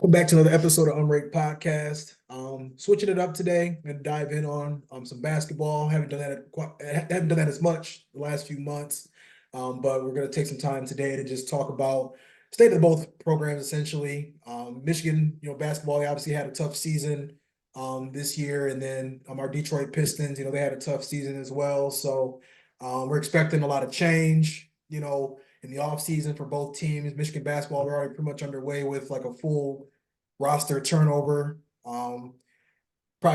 Welcome back to another episode of Unranked Podcast. Switching it up today and dive in on some basketball. Haven't done that as much the last few months, but we're going to take some time today to just talk about state of both programs essentially. Michigan, basketball they obviously had a tough season this year, and then our Detroit Pistons, they had a tough season as well. So we're expecting a lot of change. In the offseason for both teams. Michigan basketball, they're already pretty much underway with like a full roster turnover. Probably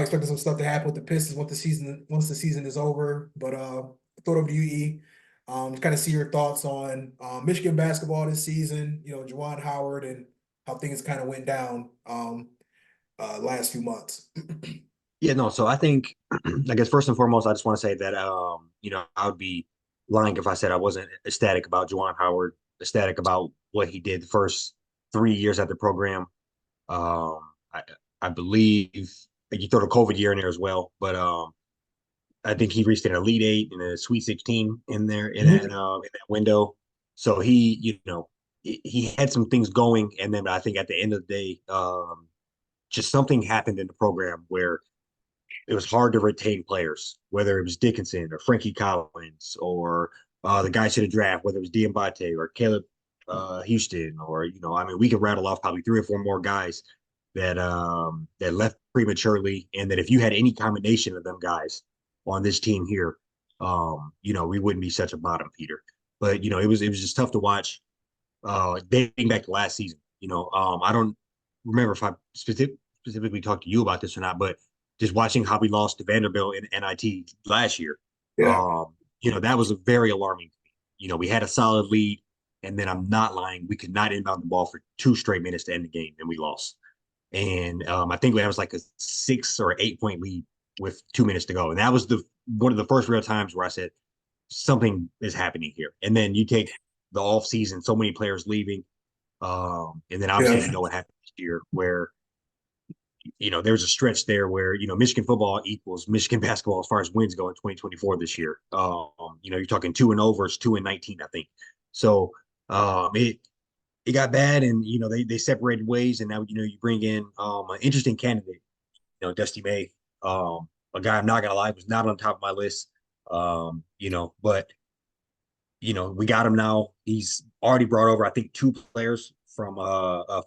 expecting some stuff to happen with the Pistons once the season is over. But throw it over to you, E. To kind of see your thoughts on Michigan basketball this season, Juwan Howard and how things kind of went down last few months. Yeah, no. So I think, I guess first and foremost, I just want to say that, I would be lying if I said I wasn't ecstatic about Juwan Howard, ecstatic about what he did the first 3 years at the program. Um, I, I believe like you throw the COVID year in there as well, but I think he reached an Elite Eight and a Sweet 16 in there in that window. So he had some things going, and then I think at the end of the day, just something happened in the program where it was hard to retain players, whether it was Dickinson or Frankie Collins or the guys to the draft, whether it was Diambate or Caleb Houston, or I mean, we could rattle off probably three or four more guys that left prematurely, and that if you had any combination of them guys on this team here, we wouldn't be such a bottom feeder. But it was just tough to watch. Dating back to last season, I don't remember if I specifically talked to you about this or not, but just watching how we lost to Vanderbilt in NIT last year, Yeah. that was a very alarming to me. We had a solid lead, and then I'm not lying, we could not inbound the ball for 2 straight minutes to end the game, and we lost. And I think that was like a 6 or 8 point lead with 2 minutes to go, and that was the one of the first real times where I said something is happening here. And then you take the off season, so many players leaving, and then obviously Yeah. what happened this year where there was a stretch there where Michigan football equals Michigan basketball as far as wins go in 2024 this year. You're talking 2-0 versus 2-19, I think. So it got bad, and they separated ways, and now you bring in an interesting candidate, Dusty May, a guy I'm not gonna lie was not on top of my list, but we got him now. He's already brought over, I think, two players from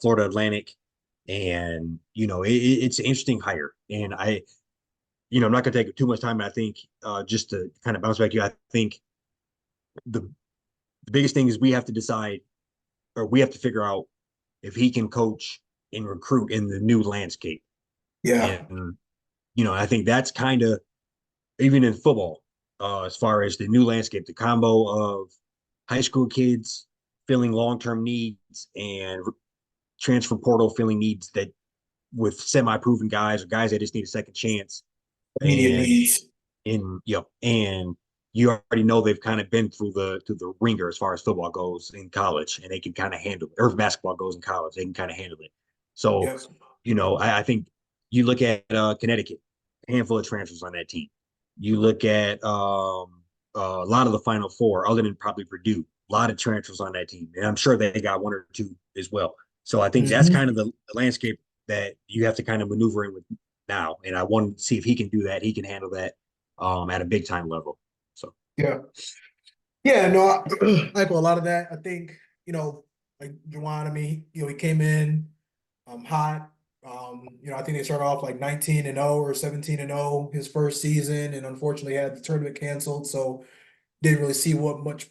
Florida Atlantic, and it's an interesting hire. And I'm not going to take too much time. But I think just to kind of bounce back to you, I think the the biggest thing is we have to decide, or we have to figure out if he can coach and recruit in the new landscape. Yeah. And I think that's kind of even in football, as far as the new landscape, the combo of high school kids filling long-term needs and transfer portal filling needs that with semi-proven guys or guys that just need a second chance. Immediate And needs. and you already know they've kind of been through the ringer as far as football goes in college, and they can kind of handle it. Or if basketball goes in college, they can kind of handle it. So, Yep. I think you look at Connecticut, a handful of transfers on that team. You look at a lot of the Final Four, other than probably Purdue, a lot of transfers on that team, and I'm sure they got one or two as well. So I think that's Hmm. kind of the landscape that you have to kind of maneuver in with now. And I want to see if he can do that. He can handle that at a big time level. So Yeah. Yeah, no, I like a lot of that. I think, like Juwan, I mean, he came in hot. I think they started off like 19-0 or 17-0 his first season, and unfortunately had the tournament canceled. So didn't really see what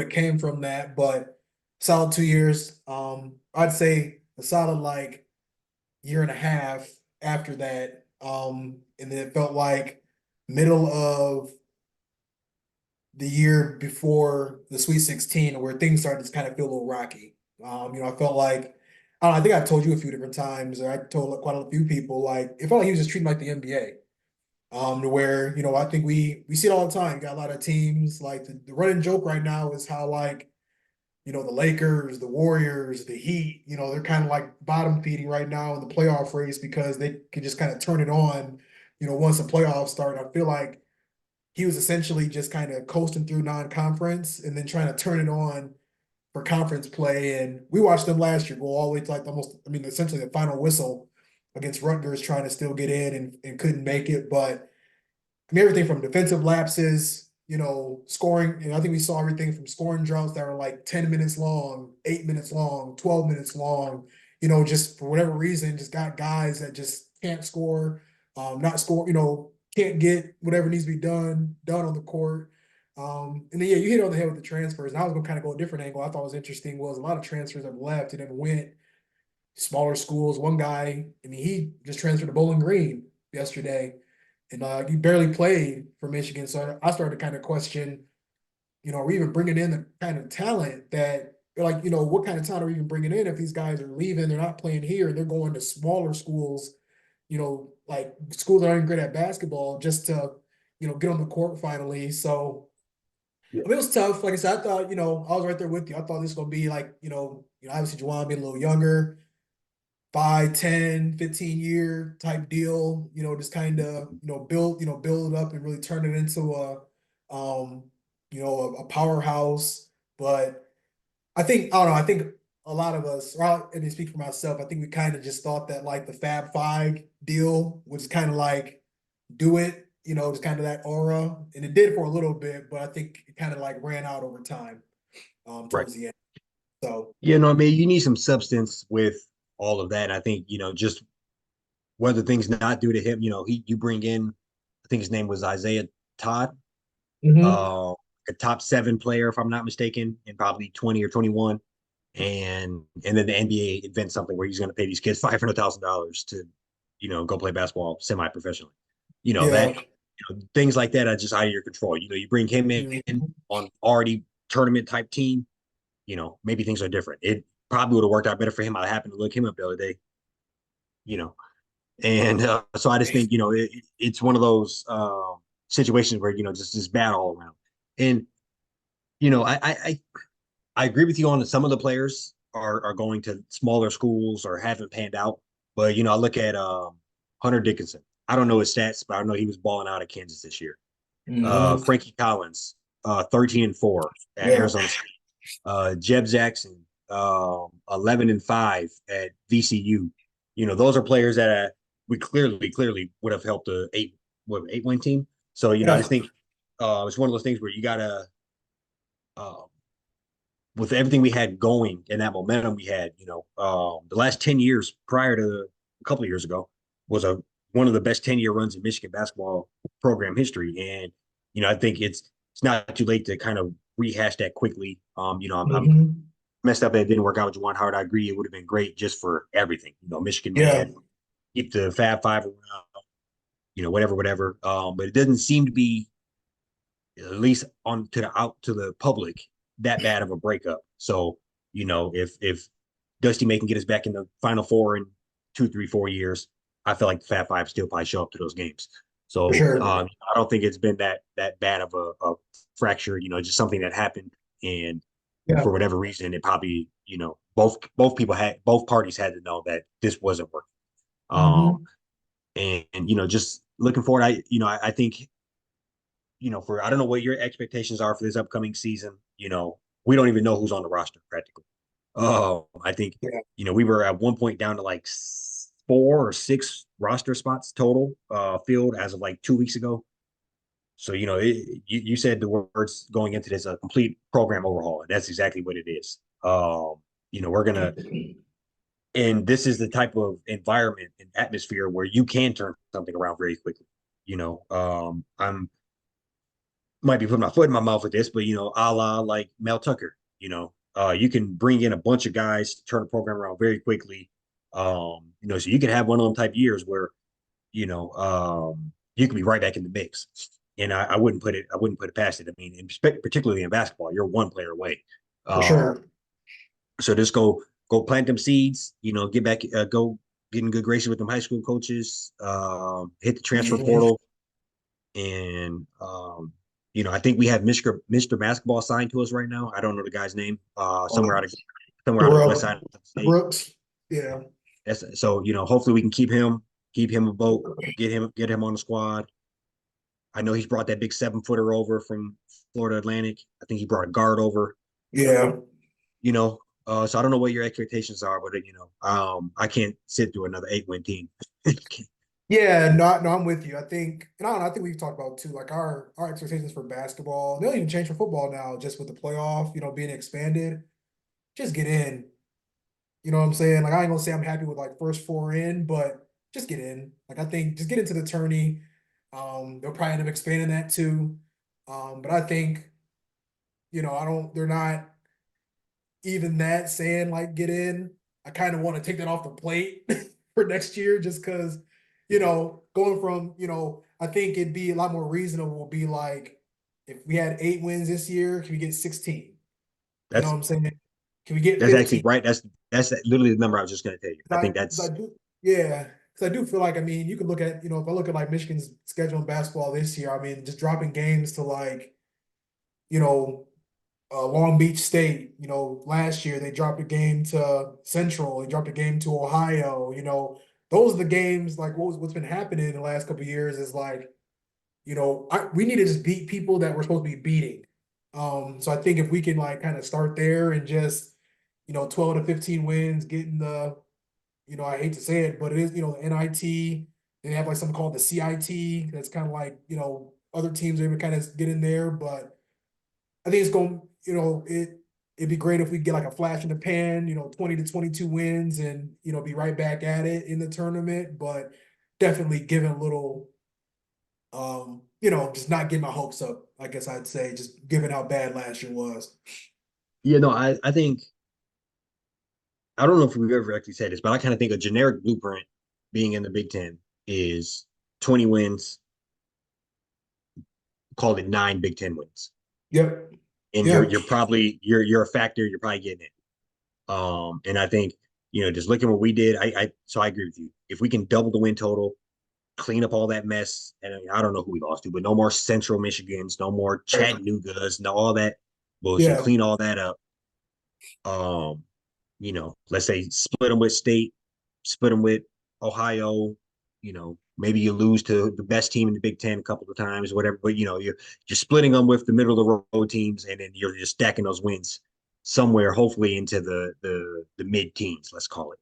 it came from that, but solid 2 years. I'd say a solid like year and a half after that. And then it felt like middle of the year before the Sweet 16 where things started to kind of feel a little rocky. I felt like I don't know, I think I told you a few different times, or I told quite a few people, like it felt like he was just treating like the NBA. To where, I think we see it all the time. Got a lot of teams like the running joke right now is how like, the Lakers, the Warriors, the Heat, they're kind of like bottom feeding right now in the playoff race because they can just kind of turn it on, once the playoffs start. I feel like he was essentially just kind of coasting through non-conference and then trying to turn it on for conference play, and we watched them last year go all the way to like almost, I mean, essentially the final whistle against Rutgers, trying to still get in and couldn't make it. But I mean, everything from defensive lapses, scoring, and I think we saw everything from scoring droughts that were like 10 minutes long, 8 minutes long, 12 minutes long, just for whatever reason, just got guys that just can't score, not score, can't get whatever needs to be done on the court. And then, yeah, you hit on the head with the transfers. And I was going to kind of go a different angle. I thought was interesting was a lot of transfers have left and then went smaller schools. One guy, I mean, he just transferred to Bowling Green yesterday, and he barely played for Michigan. So I started to kind of question, are we even bringing in the kind of talent that, like, what kind of talent are we even bringing in if these guys are leaving, they're not playing here, they're going to smaller schools, like schools that aren't even great at basketball, just to, get on the court finally. So Yeah. I mean, it was tough. Like I said, I thought, I was right there with you. I thought this was gonna be like, obviously Juwan being a little younger, 5, 10, 15 year type deal, just kind of, build it up and really turn it into a powerhouse. But I think, I don't know, I think a lot of us, or I mean, speak for myself, I think we kind of just thought that like the Fab Five deal was kind of like do it, just kind of that aura. And it did for a little bit, but I think it kind of like ran out over time, Right. towards the end. So, I mean, you need some substance with all of that. I think, just whether things not due to him, you bring in, I think his name was Isaiah Todd, mhm. uh, a top 7 player, if I'm not mistaken, in probably 20 or 21. And then the NBA invents something where he's going to pay these kids $500,000 to, go play basketball semi-professionally. Yeah. Things like that are just out of your control. You bring him in Mhm. on already tournament type team, maybe things are different. It probably would have worked out better for him. I happened to look him up the other day, you know, and so I just think, it's one of those situations where, just bad all around. And, I agree with you on that some of the players are going to smaller schools or haven't panned out. But, I look at Hunter Dickinson. I don't know his stats, but I know he was balling out at Kansas this year. Mhm. Frankie Collins, 13-4 at Yeah. Arizona State. Jeb Jackson, 11-5 at VCU. Those are players that we clearly would have helped a 8-win team. So, I Yeah. just think it's one of those things where you gotta, uh, with everything we had going and that momentum we had, the last 10 years prior to a couple of years ago was one of the best 10-year runs in Michigan basketball program history. And, I think it's not too late to kind of rehash that quickly. I'm Mhm. messed up that it didn't work out with Juwan Howard. I agree. It would have been great just for everything. Michigan Yeah. mad, keep the Fab Five around, whatever. But it doesn't seem to be, at least on to the out to the public, that bad of a breakup. So, if Dusty May can get us back in the Final Four in 2, 3, 4 years, I feel like the Fat Five still probably show up to those games. For So sure. I don't think it's been that bad of a fracture. Just something that happened, and Yeah. for whatever reason, it probably, both parties had to know that this wasn't working. Um, Mhm. and just looking forward, I think, for I don't know what your expectations are for this upcoming season. We don't even know who's on the roster practically. Oh, I think, Yeah. we were at one point down to like 4 or 6 roster spots total filled as of like 2 weeks ago. So, you said the words going into this a complete program overhaul, and that's exactly what it is. We're gonna, and this is the type of environment and atmosphere where you can turn something around very quickly. I'm might be putting my foot in my mouth with this, but a la like Mel Tucker, you can bring in a bunch of guys to turn a program around very quickly. So you can have one of them type years where, you can be right back in the mix. And I wouldn't put it past it. I mean, particularly in basketball, you're one player away. For Um, sure. so just go plant them seeds, get back, go get in good graces with them high school coaches, hit the transfer Mhm. portal, and I think we have Mr. Basketball signed to us right now. I don't know the guy's name. Uh, Somewhere out of the west Terrell side of the state. Brooks. Yeah. So hopefully we can keep him a boat, get him on the squad. I know he's brought that big 7-footer over from Florida Atlantic. I think he brought a guard over. Yeah. So I don't know what your expectations are, but I can't sit through another 8-win team. Yeah, no, I'm with you. I think, and I don't know, I think we've talked about too, like our expectations for basketball. They'll even change for football now, just with the playoff, being expanded. Just get in. You know what I'm saying? Like I ain't gonna say I'm happy with like first four in, but just get in. Like I think just get into the tourney. They'll probably end up expanding that too. But I think, I don't. They're not even that saying like get in. I kind of want to take that off the plate for next year just because, going from, I think it'd be a lot more reasonable, be like, if we had 8 wins this year, can we get 16? You know That's what I'm saying? Can we get that's actually 15? right. That's literally the number I was just going to tell you. I think 'Cause I that's do, yeah, because I do feel like, I mean, you could look at, if I look at like Michigan's schedule in basketball this year, I mean, just dropping games to like, you know, Long Beach State, last year they dropped a game to Central, they dropped a game to Ohio, those are the games like what's been happening in the last couple of years is like, we need to just beat people that we're supposed to be beating. So I think if we can like kind of start there and just, 12 to 15 wins, getting the, I hate to say it, but it is, the NIT, they have like something called the CIT. That's kind of like, other teams are able to kind of get in there, but I think it's going, it'd be great if we get like a flash in the pan, 20 to 22 wins and, be right back at it in the tournament, but definitely giving a little, just not getting my hopes up, I guess I'd say, just given how bad last year was. no. I think I don't know if we've ever actually said this, but I kind of think a generic blueprint being in the Big Ten is 20 wins, call it 9 Big Ten wins, Yep. and you're Yeah. you're probably you're a factor. You're probably getting it. And I think just looking at what we did, I agree with you. If we can double the win total, clean up all that mess, and I don't know who we lost to, but no more Central Michigans, no more Chattanoogas, no all that bullshit. Yeah. Clean all that up. Um, let's say split them with State, split them with Ohio. Maybe you lose to the best team in the Big Ten a couple of times, whatever. But you're splitting them with the middle of the road teams, and then you're just stacking those wins somewhere, hopefully into the mid teens, let's call it.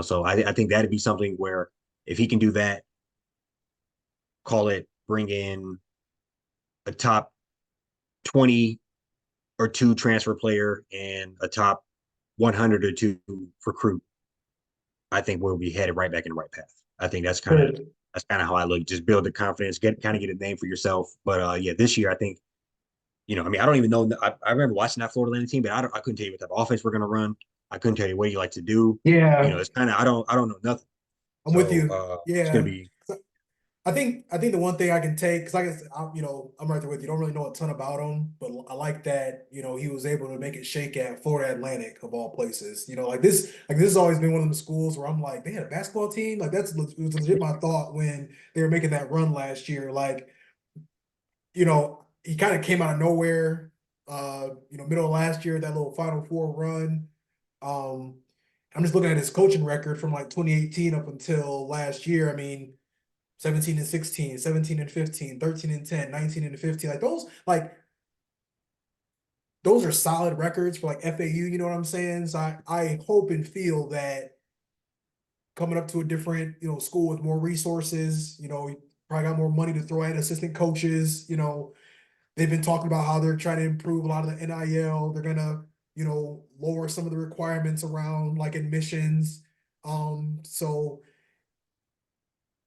So I think that'd be something where if he can do that, call it bring in a top 20 or two transfer player and a top 100 or two recruit, I think we'll be headed right back in the right path. I think that's kind of how I look. Just build the confidence, get a name for yourself. But yeah, this year I think, I mean, I don't even know. I remember watching that Florida Atlantic team, but I couldn't tell you what type of offense we're gonna run. I couldn't tell you what you like to do. Yeah. It's kind of I don't know nothing. I'm with So you. it's gonna Yeah. be I think the one thing I can take, because I guess I'm right there with you. Don't really know a ton about him, but I like that he was able to make it shake at Florida Atlantic of all places. Like this has always been one of the schools where I'm like, they had a basketball team. Like it was legit my thought when they were making that run last year. Like he kind of came out of nowhere. Middle of last year, that little Final Four run. Um, I'm just looking at his coaching record from like 2018 up until last year. I mean, 17 and 16, 17 and 15, 13 and 10, 19 and 15. Those are solid records for like FAU, you know what I'm saying? So I hope and feel that coming up to a different, school with more resources, probably got more money to throw at assistant coaches, they've been talking about how they're trying to improve a lot of the NIL. They're gonna, lower some of the requirements around like admissions. So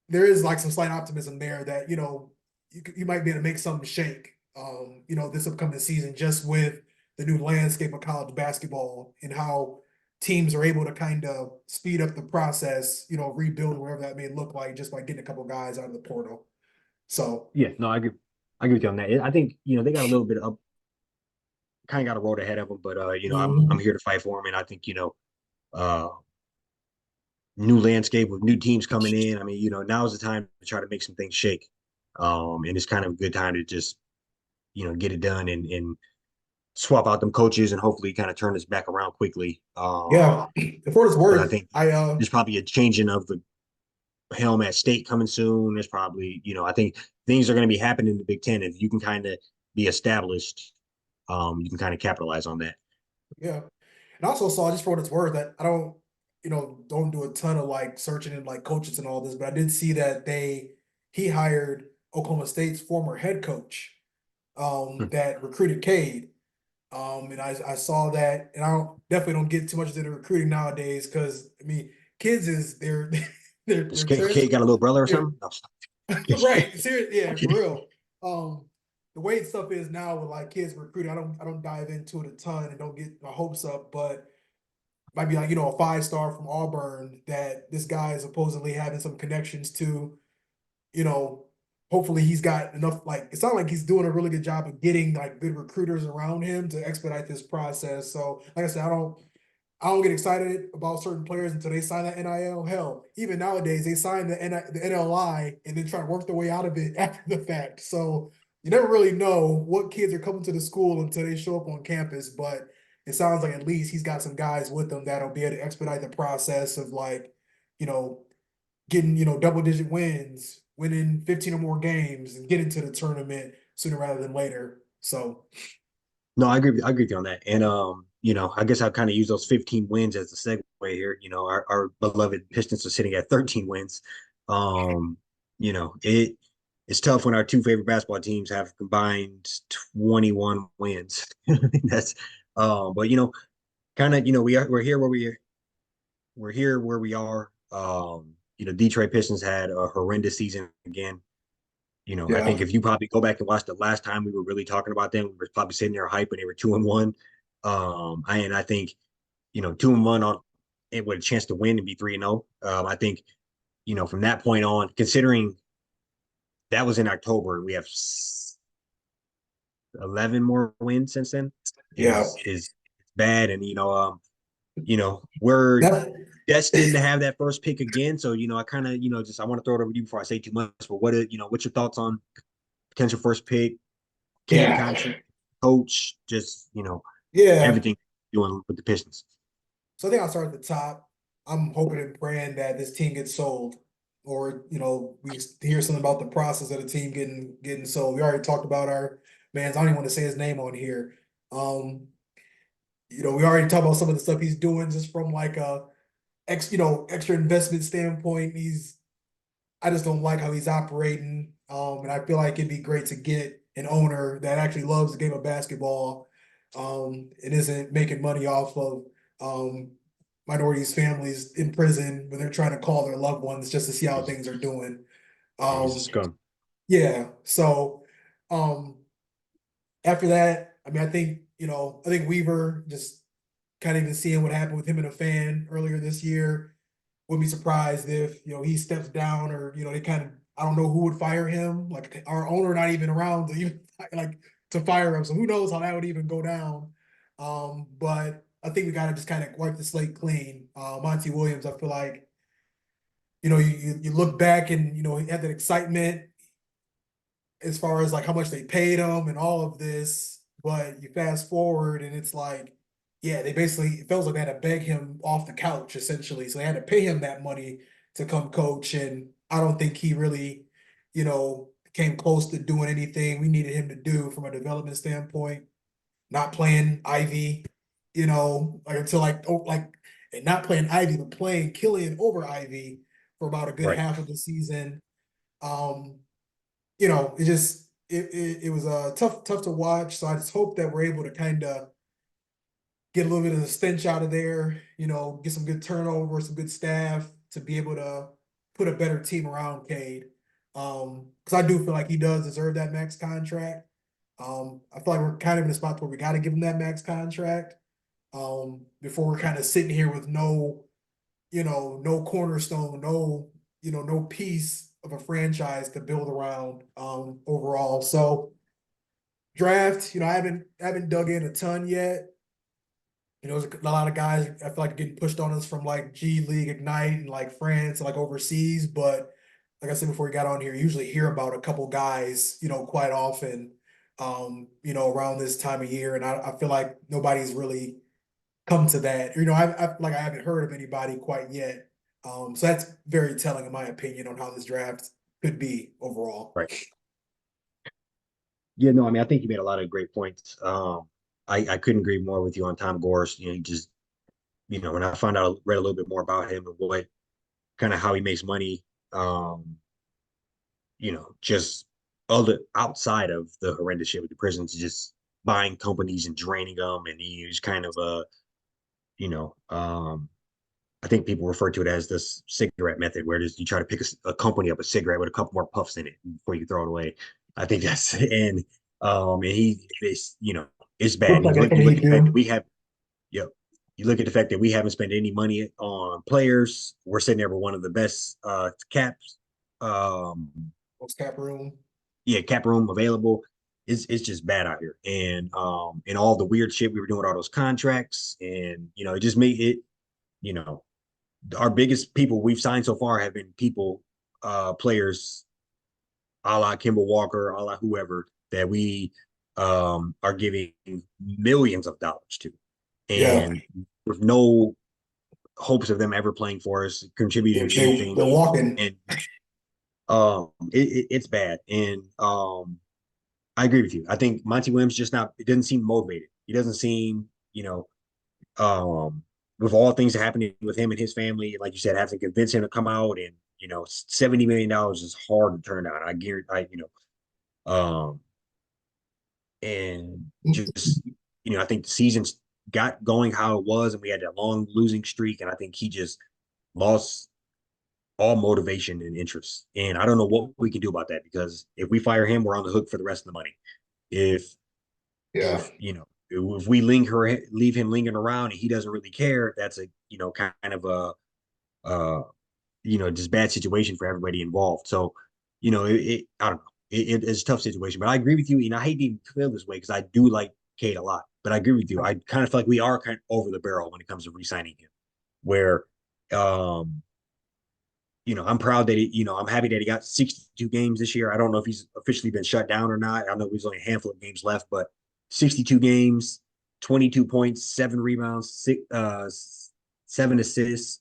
there is like some slight optimism there that you might be able to make something shake. This upcoming season just with the new landscape of college basketball and how teams are able to kind of speed up the process. Rebuild wherever that may look like just by getting a couple guys out of the portal. So yeah. No, I agree. I agree with you on that. I think they got a little bit up, kind of got a road ahead of them, but I'm mhm. here to fight for them, and I think uh new landscape with new teams coming in. I mean, now is the time to try to make some things shake. And it's kind of a good time to just, get it done and swap out them coaches and hopefully kind of turn this back around quickly. Yeah, for what it's Because I worth, think there's probably a changing of the helm at State coming soon. There's probably, I think things are going to be happening in the Big Ten. If you can kind of be established, you can kind of capitalize on that. yeah. And I also saw, just for what it's worth, that I don't, don't do a ton of like searching and like coaches and all this, but I did see that he hired Oklahoma State's former head coach that recruited Cade. And I saw that, and I definitely don't get too much into recruiting nowadays because I mean, kids is they're This they're kid trans got a little brother or they're something? No, right, serious, yeah, for real. The way stuff is now with like kids recruiting, I don't dive into it a ton and don't get my hopes up, but might be like a 5-star from Auburn that this guy is supposedly having some connections to, you know, hopefully he's got enough, like, it's not like he's doing a really good job of getting like good recruiters around him to expedite this process. So like I said, I don't get excited about certain players until they sign that NIL. Hell, even nowadays they sign the NLI and then try to work their way out of it after the fact. So you never really know what kids are coming to the school until they show up on campus. But it sounds like at least he's got some guys with him that'll be able to expedite the process of like, you know, getting, double digit wins, winning 15 or more games and getting to the tournament sooner rather than later. So no, I agree with you on that. And I guess I'll kind of use those 15 wins as a segue here. Our beloved Pistons are sitting at 13 wins. Um, it's tough when our two favorite basketball teams have combined 21 wins. That's but kind of, we're here where we are. Detroit Pistons had a horrendous season again. I yeah, think if you probably go back and watch the last time we were really talking about them, we were probably sitting there hype when they were 2-1. And I think 2-1 on it with a chance to win and be 3-0. I think from that point on, considering that was in October, and we have 11 more wins since then, yeah. is bad. And we're That destined to have that first pick again. So I kind of just I want to throw it over to you before I say too much. But what's your thoughts on potential first pick, Cade yeah. contract, coach, just Yeah. everything doing with the Pistons. So I think I'll start at the top. I'm hoping and praying that this team gets sold, or we hear something about the process of the team getting sold. We already talked about our man's. I don't even want to say his name on here. Um, we already talked about some of the stuff he's doing just from like a extra investment standpoint. I just don't like how he's operating. And I feel like it'd be great to get an owner that actually loves the game of basketball, and isn't making money off of minorities' families in prison when they're trying to call their loved ones just to see how things are doing. Yeah, he's a Um, scum. yeah. So um, after that, I mean, I think Weaver just kind of even seeing what happened with him and a fan earlier this year. Wouldn't be surprised if he steps down, or they kind of, I don't know who would fire him. Like our owner not even around to even like to fire him. So who knows how that would even go down. But I think we gotta just kind of wipe the slate clean. Monty Williams, I feel like, you look back and he had that excitement as far as like how much they paid him and all of this, but you fast forward and it's like, yeah, they basically, it feels like they had to beg him off the couch essentially. So they had to pay him that money to come coach. And I don't think he really, came close to doing anything we needed him to do from a development standpoint. Not playing Ivy, like until like, oh, like, and not playing Ivy, but playing Killian over Ivy for about a good Right. half of the season. Um, it just it was tough to watch. So I just hope that we're able to kind of get a little bit of the stench out of there, get some good turnover, some good staff to be able to put a better team around Cade. Because I do feel like he does deserve that max contract. I feel like we're kind of in a spot where we got to give him that max contract. Before we're kind of sitting here with no cornerstone, no piece of a franchise to build around overall. So draft, I haven't dug in a ton yet. There's a lot of guys I feel like getting pushed on us from like G League Ignite and like France and like overseas. But like I said before we got on here, you usually hear about a couple guys, quite often, around this time of year. And I feel like nobody's really come to that. I haven't heard of anybody quite yet. So that's very telling in my opinion on how this draft could be overall. Right. Yeah, no, I mean, I think you made a lot of great points. I couldn't agree more with you on Tom Gorse. He just when I found out, read a little bit more about him and what kind of how he makes money, um, just other outside of the horrendous shit with the prisons, just buying companies and draining them, and he's kind of you know, um, I think people refer to it as this cigarette method, where you try to pick a company up a cigarette with a couple more puffs in it before you throw it away. I think that's and it's bad. Looks like that's You what look he at the fact that do. we have Yep. You look at the fact that we haven't spent any money on players. We're sitting there with one of the best caps. Um, What's cap room? yeah, cap room available. It's just bad out here, and all the weird shit we were doing with all those contracts, and it just made it. You know, our biggest people we've signed so far have been players, a la Kimball Walker, a la whoever that we are giving millions of dollars to, Yeah, and with no hopes of them ever playing for us, they, contributing they anything. they're walking. And it's bad. And I agree with you. I think Monty Williams just not. It doesn't seem motivated. He doesn't seem, with all things happening with him and his family, like you said, having to convince him to come out, and $70 million is hard to turn down. I guarantee, and just I think the season's got going how it was, and we had that long losing streak, and I think he just lost all motivation and interest. And I don't know what we can do about that, because if we fire him, we're on the hook for the rest of the money. If Yeah, if we leave him lingering around and he doesn't really care, that's a kind of a just bad situation for everybody involved. So I don't know. It's a tough situation, but I agree with you. I hate to even feel this way because I do like Cade a lot, but I agree with you. I kind of feel like we are kind of over the barrel when it comes to re-signing him. Where I'm proud that I'm happy that he got 62 games this year. I don't know if he's officially been shut down or not. I know there's only a handful of games left, but 62 games, 22 points, 7 rebounds, 7 assists.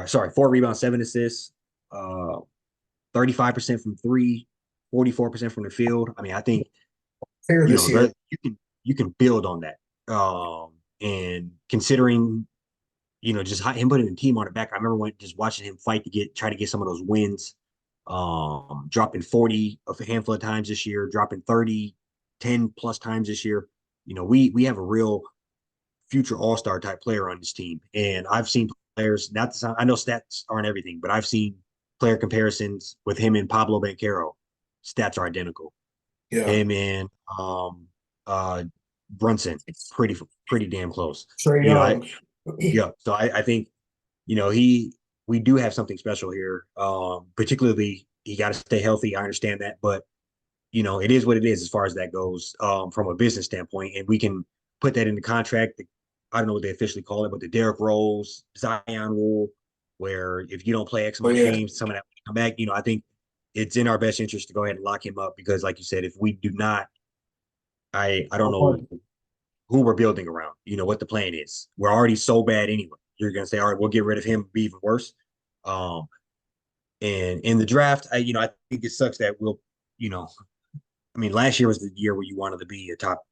Sorry, 4 rebounds, 7 assists, 35% from three, 44% from the field. I mean, I think fair this year. you can build on that. And considering just him putting the team on the back. I remember just watching him fight to try to get some of those wins. Dropping 40 a handful of times this year, dropping 30, 10 plus times this year. We have a real future all-star type player on this team. And I've seen players, I know stats aren't everything, but I've seen player comparisons with him and Pablo Banchero. Stats are identical. Yeah, Him and uh Brunson, pretty damn close. Trey I Young. Yeah. So I think, we do have something special here. Particularly he got to stay healthy. I understand that, but it is what it is as far as that goes, from a business standpoint, and we can put that in the contract. I don't know what they officially call it, but the Derrick Rose, Zion rule, where if you don't play X But amount of yeah, games, some of that will come back. I think it's in our best interest to go ahead and lock him up, because, like you said, if we do not, I don't know who we're building around, what the plan is. We're already so bad anyway. You're gonna say, all right, we'll get rid of him, be even worse. Um, and in the draft, I think it sucks that you know, I mean, last year was the year where you wanted to be a top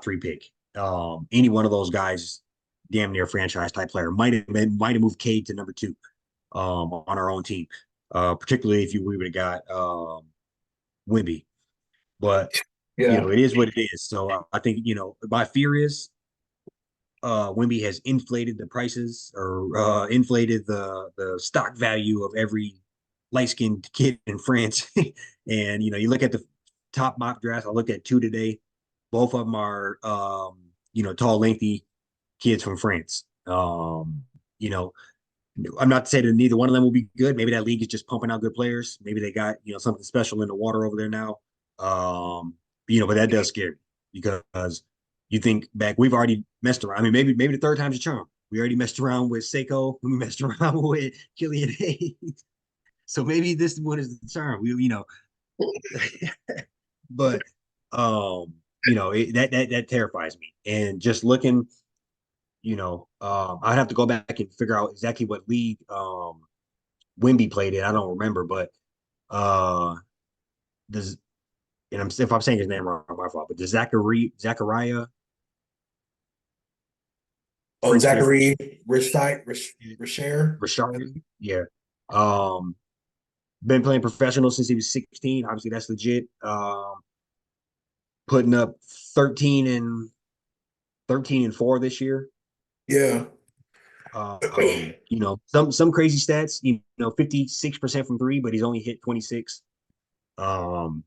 three pick. Any one of those guys, damn near franchise type player, might have moved Cade to number two, on our own team. Particularly if we would have got Wimby. But yeah. it is what it is. So I think my fear is Wimby has inflated the prices, or inflated the stock value of every light skinned kid in France. And you look at the top mock drafts. I looked at two today. Both of them are tall, lengthy kids from France. You know, I'm not to say that neither one of them will be good. Maybe that league is just pumping out good players. Maybe they got something special in the water over there now. Um, but that does scare me, because you think back, we've already messed around. I mean, maybe the third time's a charm. We already messed around with Seiko. We messed around with Killian Hayes. So maybe this one is the charm. But that terrifies me. And just looking, I'd have to go back and figure out exactly what league Wimby played in. I don't remember, but uh does and if I'm saying his name wrong, my fault. But does Zachariah Oh, French kid, Zachary Richer. Richard. Yeah. Um, been playing professional since he was 16. Obviously, that's legit. Putting up 13 and 4 this year. Yeah. Some crazy stats. 56% from three, but he's only hit 26. Um,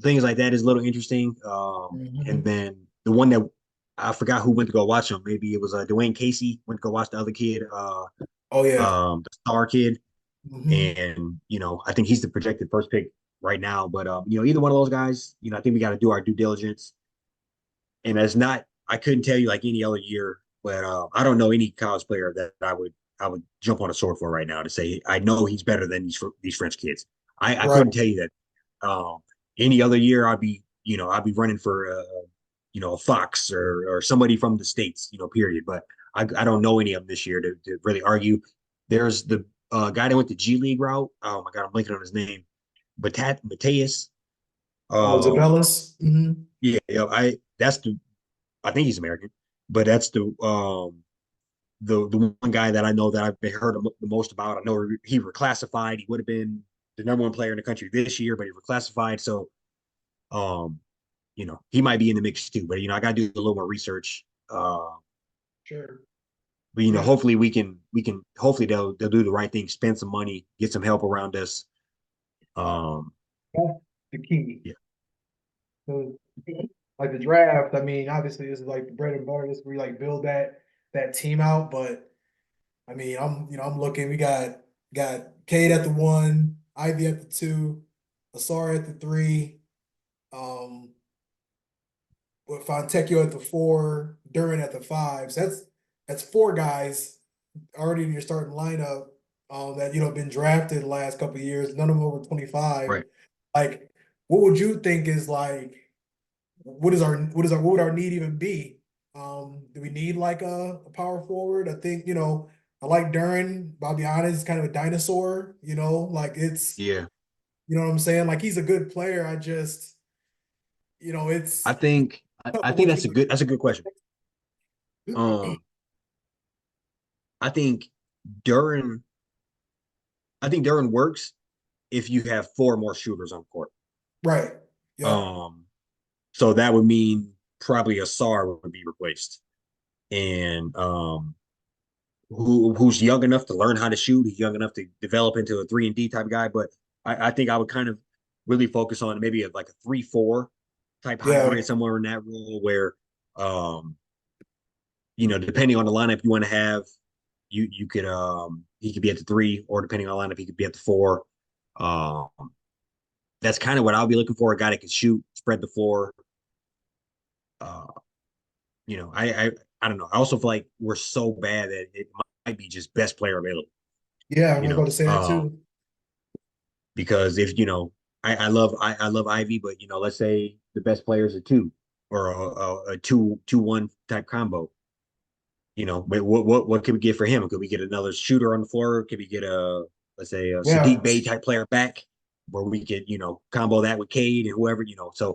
things like that is a little interesting. And Mhm. then the one that I forgot who went to go watch him. Maybe it was Dwayne Casey went to go watch the other kid, Oh yeah. the star kid. Mhm. And I think he's the projected first pick right now. But either one of those guys, I think we got to do our due diligence. And that's not, I couldn't tell you like any other year, but I don't know any college player that I would jump on a sword for right now to say I know he's better than these French kids. I Right. couldn't tell you that. Any other year, I'd be running for a Fox or somebody from the states, period. But I don't know any of them this year to really argue. There's the guy that went the G League route. Oh my God, I'm blanking on his name. Mateus. Oh, Zabellis. Mhm. Yeah, yeah, I think he's American, but that's the one guy that I know that I've been heard the most about. I know he reclassified. He would have been the number one player in the country this year, but he reclassified. So, um, he might be in the mix too. But I got to do a little more research. Sure. But Yeah. hopefully we can hopefully they'll do the right thing, spend some money, get some help around us. Um, That's the key. yeah, So, like the draft, I mean, obviously this is like the bread and butter. This is where you like build that team out. But I mean, I'm looking. We got Cade at the one, Ivy at the two, Asar at the three, um, with Fontecchio at the four, Duran at the five. So that's four guys already in your starting lineup. That been drafted the last couple of years. None of them over 25. right. Like, what would you think is like? What would our need even be? Do we need like a power forward? I think, I like Duran, but I'll be honest, he's kind of a dinosaur, like Yeah, you know what I'm saying? Like he's a good player. I just, I it's think tough I to think look that's a good question. Um, I think Duran I think Duran works if you have four more shooters on court. Right. Yep. Um, so that would mean probably a SAR would be replaced, and who's young enough to learn how to shoot. He's young enough to develop into a 3-and-D type guy. But I think I would kind of really focus on maybe like a 3-4 type Yeah. hybrid somewhere in that role where, um, depending on the lineup you want to have, you could he could be at the three, or depending on the lineup, he could be at the four. Um, that's kind of what I'll be looking for, a guy that can shoot, spread the floor. Uh, I don't know. I also feel like we're so bad that it might be just best player available. Yeah, I'm You about know, to say that too. because if I love Ivy, but let's say the best player is a two or a 2-2-1 type combo. What could we get for him? Could we get another shooter on the floor? Could we get let's say a Yeah. Sadiq Bey type player back, where we could combo that with Cade and whoever. So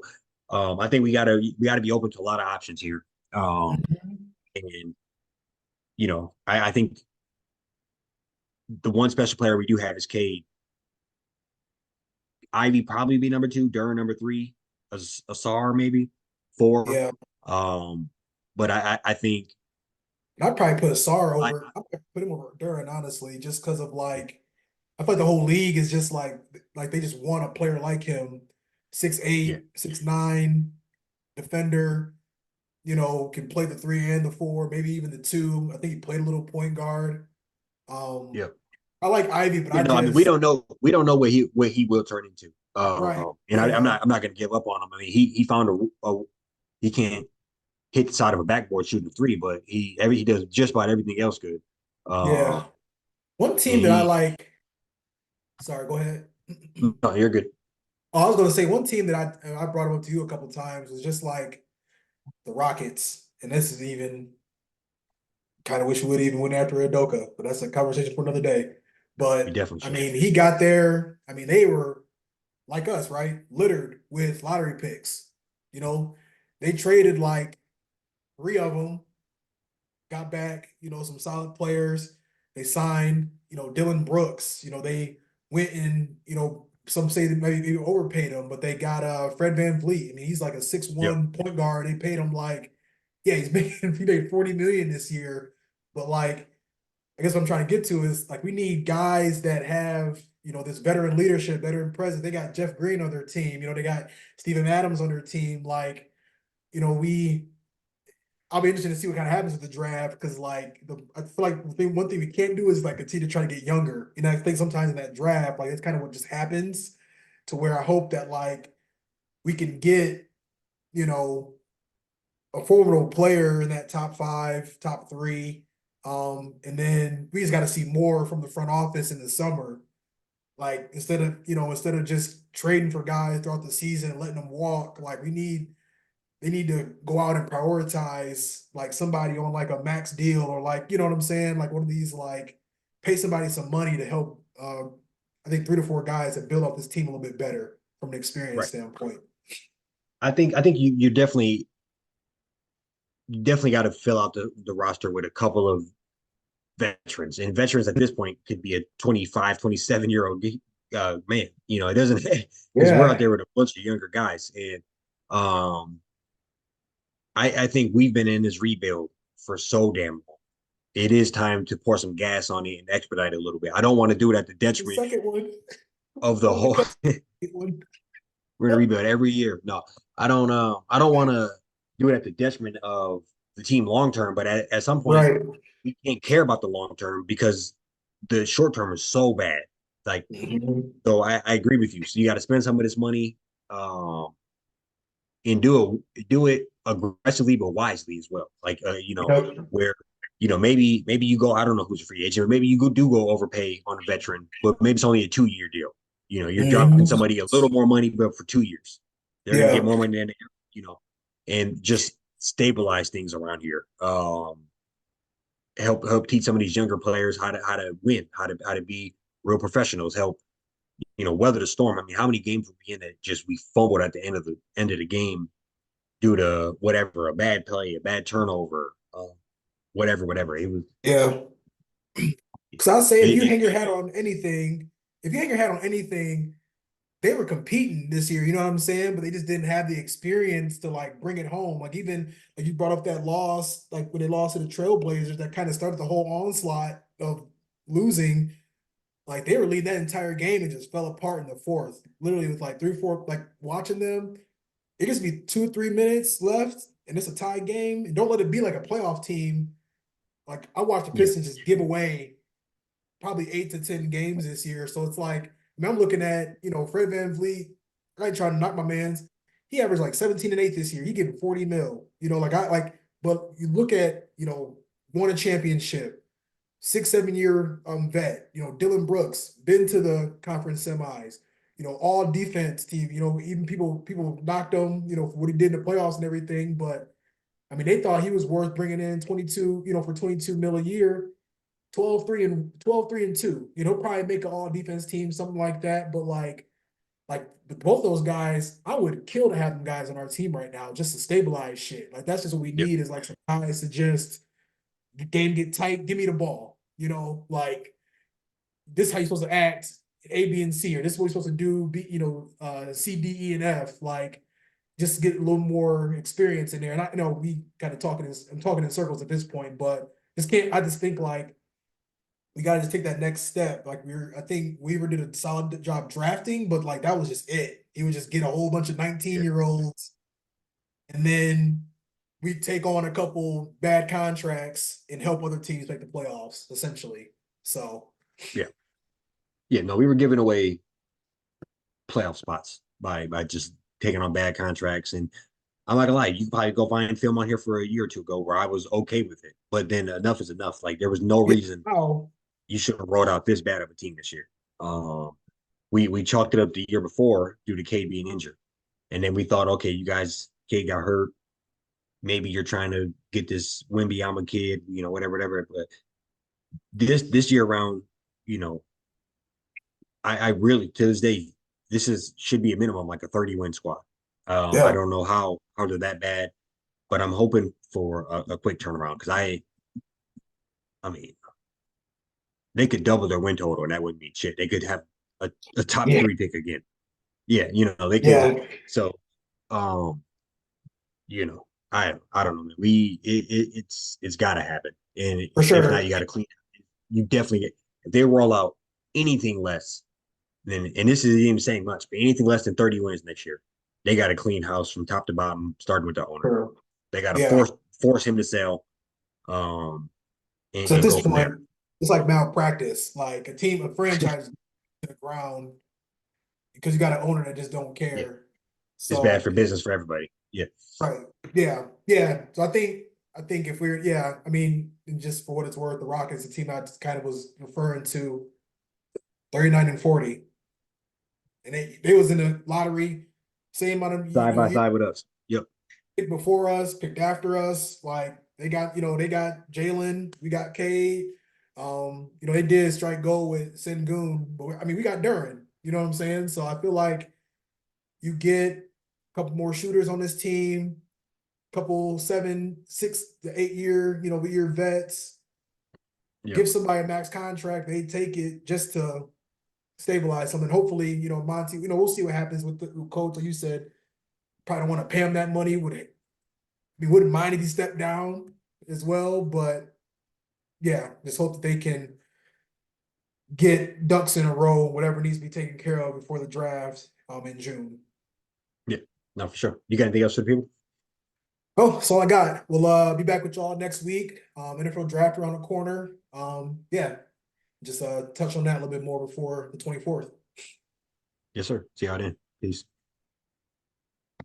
I think we gotta be open to a lot of options here. Mhm. And I think the one special player we do have is Cade. Ivy probably be number two, Duran number three, Asar maybe four. Yeah. Um, but I think And I'd probably put Asar I over. I'd probably put him over Duran, honestly, just because of like I feel like the whole league is just like they just want a player like him, six yeah, eight, 6'9", defender, can play the three and the four, maybe even the two. I think he played a little point guard. Um, yeah. I like Ivy, but I I mean, we just don't know. We don't know what he will turn into. right, And I'm yeah, not going to give up on him. I mean, he found he can't hit the side of a backboard shooting a three, but he does just about everything else good. yeah. One And team that I he like. Sorry, go ahead. no, you're good. Oh, I was gonna say one team that I brought him up to you a couple times was just like the Rockets, and this is even kind of wish we would even went after Udoka, but that's a conversation for another day. We But definitely I should. mean, he got there. I mean, they were like us, right? Littered with lottery picks. You know, they traded like three of them got back, some solid players. They signed, Dylan Brooks. They went and, some say they maybe overpaid him, but they got Fred VanVleet. I mean, he's like a six Yep. one point guard. They paid him like, yeah, he made 40 million this year. But like, I guess what I'm trying to get to is like we need guys that have, this veteran leadership, veteran presence. They got Jeff Green on their team, they got Steven Adams on their team. Like, we I'll be interested to see what kind of happens with the draft because, like, I feel like one thing we can't do is like continue to try to get younger. I think sometimes in that draft, like, it's kind of what just happens to where I hope that like we can get, you know, a formidable player in that top five, top three. And then we just got to see more from the front office in the summer. Like instead of just trading for guys throughout the season and letting them walk, like they need to go out and prioritize like somebody on like a max deal or like, you know what I'm saying? Like one of these like pay somebody some money to help I think 3 to 4 guys that build up this team a little bit better from an experience Right. standpoint. I think you definitely got to fill out the roster with a couple of veterans. And veterans at this point could be a 25, 27-year-old man. It doesn't because we're out Yeah. there with a bunch of younger guys. And um I think we've been in this rebuild for so damn long. It is time to pour some gas on it and expedite it a little bit. I don't want to do it at the The detriment second one, of the on the whole. cut one. We're gonna rebuild every year. No, I don't want to do it at the detriment of the team long term. But at some point, Right. we can't care about the long term because the short term is so bad. Like, Mhm. so I agree with you. So you got to spend some of this money, um, and do it aggressively but wisely as well. Like, Yep. where maybe you go. I don't know who's a free agent, but maybe you do go overpay on a veteran, but maybe it's only a 2 year deal. You're dropping Mhm. somebody a little more money, but for 2 years, they're gonna get Yeah. more money than and just stabilize things around here. Help teach some of these younger players how to win, how to be real professionals. Help weather the storm. I mean, how many games were we in that just we fumbled at the end of the game due to whatever, a bad play, a bad turnover, whatever. It was Yeah. Because I'll say it, it if you hang your hat on anything, they were competing this year, you know what I'm saying? But they just didn't have the experience to like bring it home. Like even like you brought up that loss, like when they lost to the Trailblazers, that kind of started the whole onslaught of losing. Like they were leading that entire game and just fell apart in the fourth. Literally with like 3, 4, like watching them, it just be 2, 3 minutes left and it's a tie game. And don't let it be like a playoff team. Like I watched the yeah, Pistons just give away probably 8 to 10 games this year. So it's like, I mean, I'm looking at, Fred VanVleet. I ain't trying to knock my man's. He averaged like 17 and 8 this year. He getting 40 mil. But you look at, won a championship, 6, 7 year vet, Dylan Brooks, been to the conference semis, all defense team, even people knocked him, for what he did in the playoffs and everything. But I mean, they thought he was worth bringing in 22, for 22 mil a year. 12-3 and 2. Probably make an all defense team, something like that. But like with both those guys, I would kill to have them guys on our team right now just to stabilize shit. Like that's just what we yeah, need is like some guys to just the game get tight, give me the ball. Like this is how you're supposed to act, A, B, and C, or this is what you're supposed to do, B, C, D, E, and F. Like just get a little more experience in there. And I know we kind of I'm talking in circles at this point, but I just think like we got to just take that next step. Like I think Weaver did a solid job drafting, but like that was just it. He would just get a whole bunch of 19 yeah, year olds, and then we take on a couple bad contracts and help other teams make the playoffs, essentially. So yeah, yeah. No, we were giving away playoff spots by just taking on bad contracts. And I'm not gonna lie, you can probably go find film on here for a year or two ago where I was okay with it. But then enough is enough. Like there was no yeah, reason oh, you should have rolled out this bad of a team this year. Um, we chalked it up the year before due to Cade being injured, and then we thought, okay, you guys, Cade got hurt. Maybe you're trying to get this Wimbyama kid, whatever. But this year around, you know, I really to this day, this is should be a minimum like a 30-win squad. I yeah, don't know how they're that bad, but I'm hoping for a quick turnaround because I mean, they could double their win total, and that wouldn't mean shit. They could have a top Yeah, three pick again. Yeah, they could. yeah, So, um, I don't know, man. It's got to happen, and for if not, sure. you got to clean. You definitely if they roll out anything less than, and this isn't even saying much, but anything less than 30 wins next year, they got to clean house from top to bottom, starting with the owner. Sure. They got to Yeah. force him to sell, um, So at and this go from there. point, it's like malpractice. Like a franchise to the ground because you got an owner that just don't Yeah, care. it's bad So for business for everybody. Yeah, right, yeah, yeah. So I think if we're yeah, I mean, and just for what it's worth, the Rockets, the team I just kind of was referring to, 39-40, and they was in the lottery, same amount of side by side with us. Yep. picked before us, picked after us. Like they got Jalen, we got Cade. They did strike gold with Sengun, but I mean, we got Duran. You know what I'm saying? So I feel like you get a couple more shooters on this team, couple 7, 6 to 8 year, year vets. Yep. Give somebody a max contract, they take it just to stabilize something. Hopefully, Monty. We'll see what happens with the coach. Like you said, probably don't want to pay him that money. We wouldn't mind if he stepped down as well, but yeah, just hope that they can get ducks in a row, whatever needs to be taken care of before the draft in June. Yeah. No, for sure. You got anything else for the people? Oh, that's all I got. We'll be back with y'all next week. NFL draft around the corner. Yeah, just touch on that a little bit more before the 24th. Yes, sir. See y'all then. Peace.